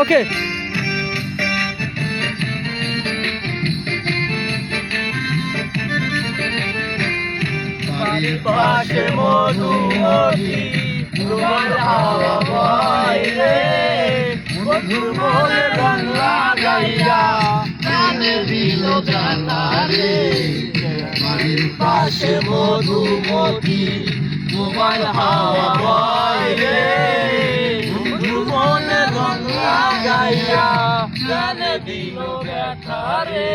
ওকে। বাড়ির পাশে মধুমতি তোমার হাওয়া বয় রে, বন্ধুর মনে রং লাগাইয়া প্রাণে দিল জানা রে। বাড়ির পাশে মধুমতি তোমার হাওয়া বয় রে, বন্ধুর মনে রং লাগাইয়া প্রাণে দিল ব্যথা রে।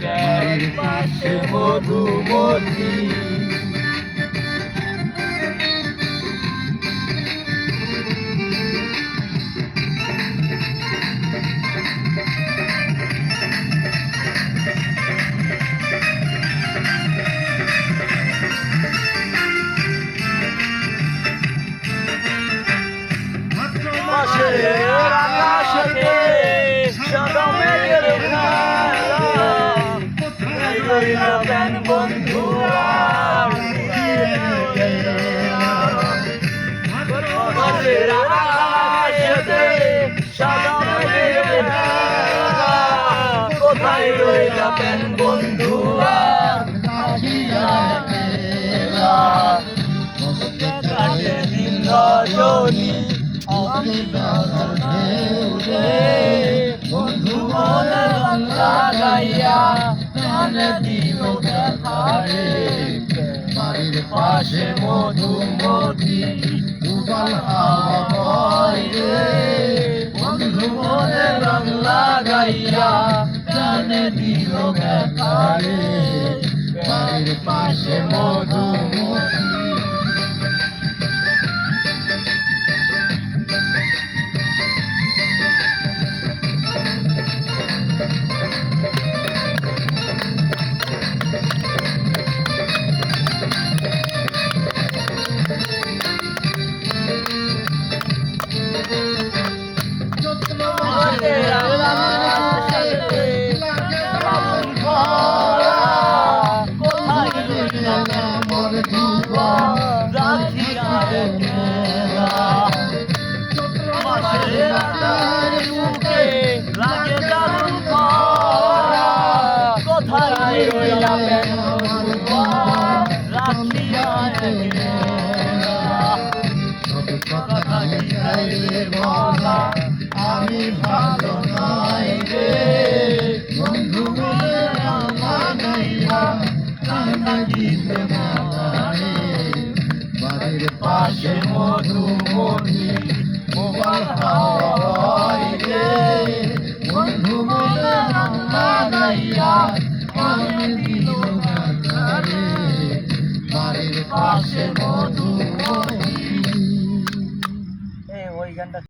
বাড়ির পাশে মধুমতি আকাশেতে সাদা মেঘের খেলা, কোথায় রইলেন বন্ধুরা? আকাশেতে সাদা মেঘের খেলা, কোথায় রইলেন বন্ধুরা? কাটে দিন রজনী বন্ধু মনে রং লাগাইয়া প্রাণে দিল ব্যথা রে। বাড়ির পাশে মধুমতি উবাল হাওয়া বয় রে, বন্ধু মনে রং লাগাইয়া প্রাণে দিল ব্যথা রে। বাড়ির পাশে মধুমতি কোথায় রইলাম আমি ভালো নাই রে, বন্ধু বাড়ির পাশে মধুমতি মোবাইল হাওয়ায় রে, বন্ধু মনে রং লাগাইয়া প্রাণে দিল ব্যথা রে। বাড়ির পাশে মধুমতি। ওই গানটা